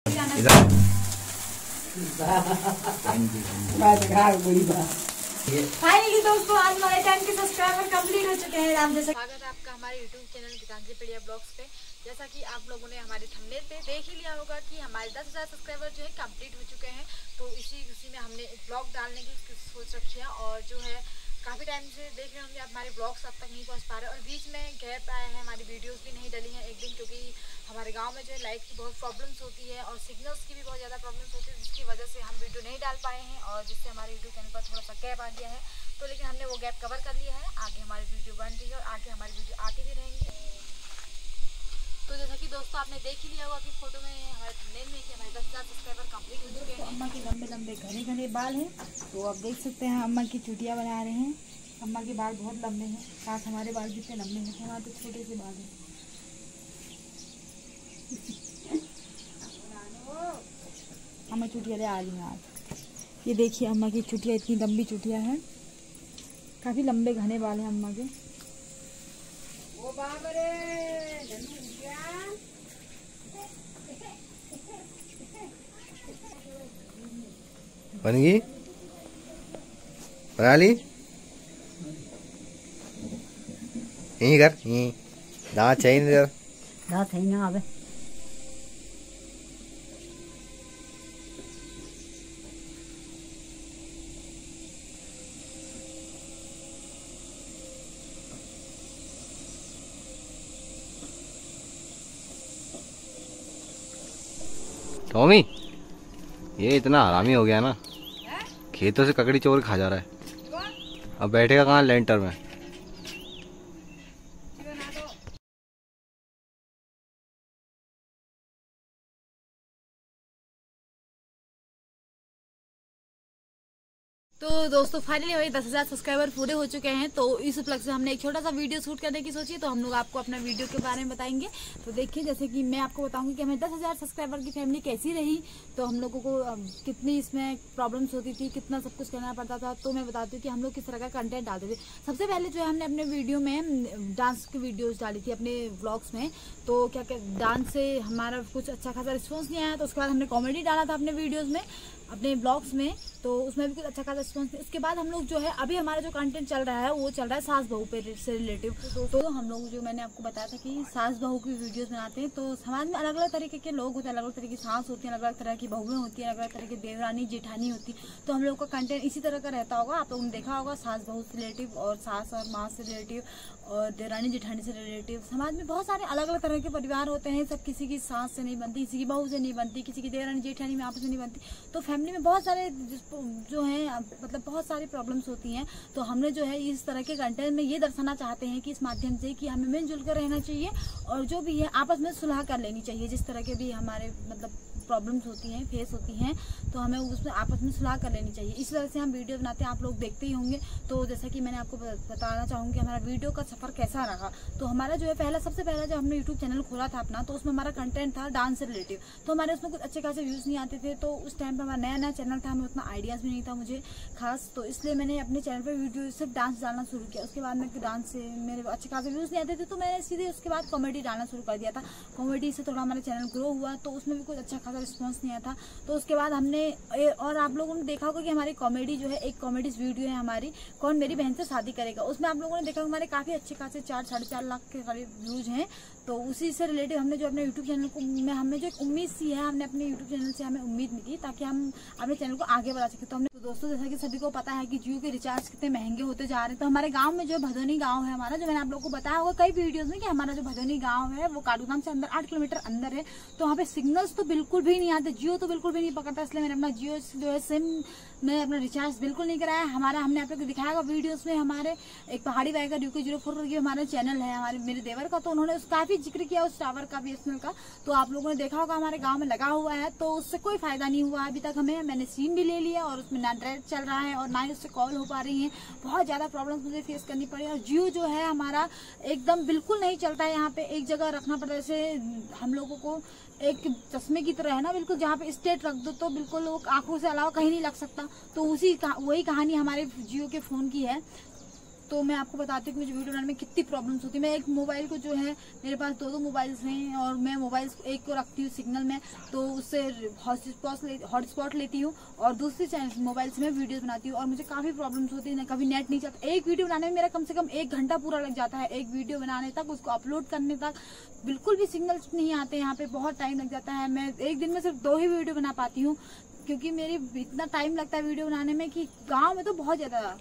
Finally दोस्तों आज हमारे 10 के सब्सक्राइबर कंप्लीट हो चुके हैं। आप जैसा स्वागत है आपका हमारे यूट्यूब चैनल गीतांजलि पड़िया ब्लॉग्स पे। जैसा कि आप लोगों ने हमारे थंबनेल पे देख ही लिया होगा कि हमारे 10,000 सब्सक्राइबर जो है कंप्लीट हो चुके हैं। तो इसी खुशी में हमने एक ब्लॉग डालने की सोच रखी है और जो है काफ़ी टाइम से देख रहे होंगे आप हमारे ब्लॉग्स अब तक नहीं पहुंच पा रहे और बीच में गैप आया है, हमारी वीडियोस भी नहीं डली हैं एक दिन, क्योंकि हमारे गांव में जो है लाइट की बहुत प्रॉब्लम्स होती है और सिग्नल्स की भी बहुत ज़्यादा प्रॉब्लम्स होती है, जिसकी वजह से हम वीडियो नहीं डाल पाए हैं और जिससे हमारे यूट्यूब चैनल पर थोड़ा सा गैप आ गया है। तो लेकिन हमने वो गैप कवर कर लिया है, आगे हमारी वीडियो बन रही है और आगे हमारी वीडियो आती भी रहेंगी। तो जैसा कि दोस्तों आपने देख ही लिया होगा कि फोटो में हमारे थंबनेल में कि हमारे 10,000 सब्सक्राइबर कंप्लीट हो चुके हैं। अम्मा के लंबे लंबे घने घने बाल हैं, तो आप देख सकते हैं अम्मा की चुटिया बना रहे हैं। अम्मा के बाल बहुत लंबे हैं, काश हमारे बाल जितने लंबे हैं, हमारे तो छोटे से बाल हैं। अम्मा चुटिया ले आ रही हैं आज। ये देखिए अम्मा की चुटिया, इतनी लंबी चुटिया है, काफी लंबे घने बाल हैं अम्मा के। ओ बाप रे बन गई, बना ली। यहीं कर, यहीं दांत चाहिए इधर, दांत है ना आवे। टॉमी ये इतना हरामी हो गया ना, खेतों से ककड़ी चोर खा जा रहा है। अब बैठेगा कहाँ लेंटर में। तो दोस्तों फाइनली हमारे 10,000 सब्सक्राइबर पूरे हो चुके हैं। तो इस उपलक्ष्य से हमने एक छोटा सा वीडियो शूट करने की सोची, तो हम लोग आपको अपना वीडियो के बारे में बताएंगे। तो देखिए, जैसे कि मैं आपको बताऊंगी कि हमें 10,000 सब्सक्राइबर की फैमिली कैसी रही, तो हम लोगों को कितनी इसमें प्रॉब्लम्स होती थी, कितना सब कुछ करना पड़ता था। तो मैं बताती हूँ कि हम लोग किस तरह का कंटेंट डालते थे। सबसे पहले जो है हमने अपने वीडियो में डांस की वीडियोज डाली थी अपने व्लॉग्स में। तो क्या डांस से हमारा कुछ अच्छा खासा रिस्पॉन्स नहीं आया, तो उसके बाद हमने कॉमेडी डाला था अपने वीडियोज में, अपने ब्लॉग्स में, तो उसमें भी कुछ अच्छा खासा रिस्पॉन्स नहीं। उसके बाद हम लोग जो है अभी हमारा जो कंटेंट चल रहा है वो चल रहा है सास बहू पे से रिलेटिव। तो हम लोग जो मैंने आपको बताया था कि सास बहू की वीडियोस बनाते हैं। तो समाज में अलग अलग तरीके के लोग होते हैं, अलग अलग तरह की सास होती है, अलग अलग तरह की बहुएं होती है, अलग अलग तरह की देवरानी जेठानी होती। तो हम लोग का कंटेंट इसी तरह का रहता होगा। आप लोगों ने देखा होगा सास बहू से रिलेटिव और सास और माँ से रिलेटिव और देवरानी जेठानी से रिलेटिव। समाज में बहुत सारे अलग अलग तरह के परिवार होते हैं, सब किसी की सास से नहीं बनती, किसी की बहू से नहीं बनती, किसी की देवरानी जेठानी में आपस में नहीं बनती। तो फैमिली में बहुत सारे जो है मतलब बहुत सारी प्रॉब्लम्स होती हैं। तो हमने जो है इस तरह के कंटेंट में ये दर्शाना चाहते हैं कि इस माध्यम से कि हमें मिलजुल कर रहना चाहिए और जो भी है आपस में सुलह कर लेनी चाहिए। जिस तरह के भी हमारे मतलब प्रॉब्लम्स होती हैं, फेस होती हैं, तो हमें उसमें आपस में सुलह कर लेनी चाहिए। इस तरह से हम वीडियो बनाते हैं, आप लोग देखते ही होंगे। तो जैसा कि मैंने आपको बताना चाहूँगी हमारा वीडियो का सफर कैसा रहा। तो हमारा जो है सबसे पहला जब हमने यूट्यूब चैनल खोला था अपना, तो उसमें हमारा कंटेंट था डांस से रिलेटिव। तो हमारे उसमें कुछ अच्छे खासे व्यूज़ नहीं आते थे। तो उस टाइम पर हमारा नया नया चैनल था, हमें उतना आइडियाज़ भी नहीं था मुझे खास। तो इसलिए मैंने अपने चैनल पर वीडियो सिर्फ डांस डालना शुरू किया। उसके बाद में डांस से मेरे अच्छे खासे व्यूज़ नहीं आते थे, तो मैंने सीधे उसके बाद कॉमेडी डालना शुरू कर दिया था। कॉमेडी से थोड़ा हमारा चैनल ग्रो हुआ, तो उसमें भी कुछ अच्छा खासा रिस्पॉन्स नहीं आया था। तो उसके बाद हमने और आप लोगों ने देखा होगा कि हमारी कॉमेडी जो है, एक कॉमेडी वीडियो है हमारी, कौन मेरी बहन से शादी करेगा। उसमें आप लोगों ने देखा हमारे काफ़ी अच्छे खासे 4-4.5 लाख के करीब व्यूज़ हैं। तो उसी से रिलेटिव हमने जो अपने यूट्यूब चैनल को में हमने जो एक उम्मीद सी है, हमने अपने यूट्यूब चैनल से हमें उम्मीद नहीं की ताकि हम अपने चैनल को आगे बढ़ा सके। तो हमने दोस्तों जैसा कि सभी को पता है कि जियो के रिचार्ज कितने महंगे होते जा रहे हैं। तो हमारे गांव में जो भदोनी गांव है हमारा, जो मैंने आप लोगों को बताया होगा कई वीडियोस में कि हमारा जो भदोनी गांव है वो काडूगाम से अंदर 8 किलोमीटर अंदर है। तो वहाँ पे सिग्नल्स तो बिल्कुल भी नहीं आते, जियो तो बिल्कुल भी नहीं पकड़ता। इसलिए मैंने अपना जियो जो है सिम में अपना रिचार्ज बिल्कुल नहीं कराया। हमने आप लोग को दिखाया वीडियोस में, हमारे एक पहाड़ी बाइकर UK04 करके हमारा चैनल है हमारे मेरे देवर का, तो उन्होंने काफी जिक्र किया उस टावर का, BSNL का। तो आप लोगों ने देखा होगा हमारे गांव में लगा हुआ है, तो उससे कोई फायदा नहीं हुआ अभी तक हमें। मैंने सिम भी ले लिया और उसमें ना नेट चल रहा है और ना ही उससे कॉल हो पा रही है। बहुत ज्यादा प्रॉब्लम्स मुझे फेस करनी पड़ी। और जियो जो है हमारा एकदम बिल्कुल नहीं चलता है। यहाँ पे एक जगह रखना पड़ता है, जैसे हम लोगों को एक चश्मे की तरह है ना, बिल्कुल जहाँ पे स्ट्रेट रख दो तो बिल्कुल वो आंखों से अलावा कहीं नहीं लग सकता। तो वही कहानी हमारे जियो के फोन की है। तो मैं आपको बताती हूँ कि मुझे वीडियो बनाने में कितनी प्रॉब्लम्स होती है। मैं एक मोबाइल को जो है, मेरे पास दो मोबाइल्स हैं और मैं मोबाइल एक को रखती हूँ सिग्नल में, तो उससे हॉटस्पॉट लेती हूँ और दूसरी मोबाइल से मैं वीडियो बनाती हूँ और मुझे काफी प्रॉब्लम्स होती है। कभी नेट नहीं चलता। एक वीडियो बनाने में मेरा कम से कम 1 घंटा पूरा लग जाता है। एक वीडियो बनाने तक, उसको अपलोड करने तक बिल्कुल भी सिग्नल नहीं आते यहाँ पे, बहुत टाइम लग जाता है। मैं एक दिन में सिर्फ 2 ही वीडियो बना पाती हूँ क्योंकि मेरी इतना टाइम लगता है वीडियो बनाने में कि गांव में तो बहुत ज्यादा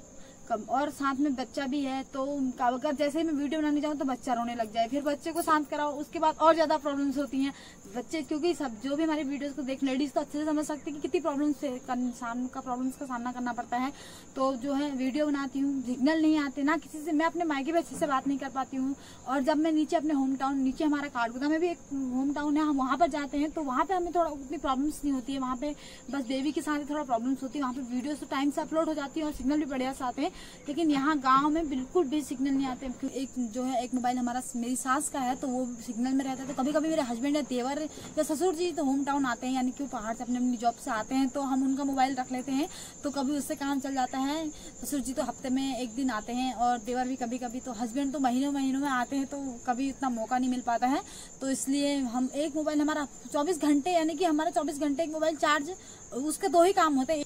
कम, और साथ में बच्चा भी है, तो अगर जैसे ही मैं वीडियो बनाने जाऊँ तो बच्चा रोने लग जाए, फिर बच्चे को शांत कराओ, उसके बाद और ज्यादा प्रॉब्लम्स होती हैं बच्चे, क्योंकि सब जो भी हमारे वीडियोस को देख, लेडीज तो अच्छे से समझ सकते हैं कि कितनी प्रॉब्लम्स का सामना करना पड़ता है। तो जो है वीडियो बनाती हूँ, सिग्नल नहीं आते ना किसी से, मैं अपने मायके में अच्छे से बात नहीं कर पाती हूँ। और जब मैं नीचे अपने होम टाउन, नीचे हमारा काठगोदाम में भी एक होम टाउन है, हम वहाँ पर जाते हैं तो वहाँ पे हमें थोड़ा उतनी प्रॉब्लम्स नहीं होती है। वहाँ पे बस बेबी के साथ थोड़ा प्रॉब्लम्स होती है। वहाँ पे वीडियो तो टाइम से अपलोड हो जाती है और सिग्नल भी बढ़िया से आते हैं, लेकिन यहाँ गांव में बिल्कुल भी सिग्नल नहीं आते। एक जो है, एक मोबाइल हमारा मेरी सास का है तो वो सिग्नल में रहता है, तो कभी कभी मेरे हस्बैंड या देवर या ससुर जी तो होम टाउन आते हैं, यानी कि वो पहाड़ से अपनी जॉब से आते हैं, तो हम उनका मोबाइल रख लेते हैं, तो कभी उससे काम चल जाता है। ससुर जी तो हफ्ते में 1 दिन आते हैं और देवर भी कभी कभी, तो हस्बैंड तो महीनों में आते हैं, तो कभी इतना मौका नहीं मिल पाता है। तो इसलिए हम एक मोबाइल हमारा 24 घंटे, यानी कि हमारा 24 घंटे एक मोबाइल चार्ज, उसके 2 ही काम होते हैं,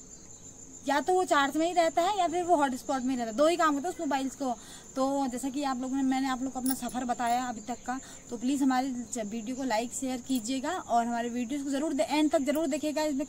या तो वो चार्ज में ही रहता है या फिर वो हॉटस्पॉट में रहता है, 2 ही काम होता है उस मोबाइल्स को। तो जैसा कि आप लोगों ने, मैंने आप लोग को अपना सफर बताया अभी तक का, तो प्लीज हमारे वीडियो को लाइक शेयर कीजिएगा और हमारे वीडियोस को जरूर एंड तक जरूर देखिएगा। इसमें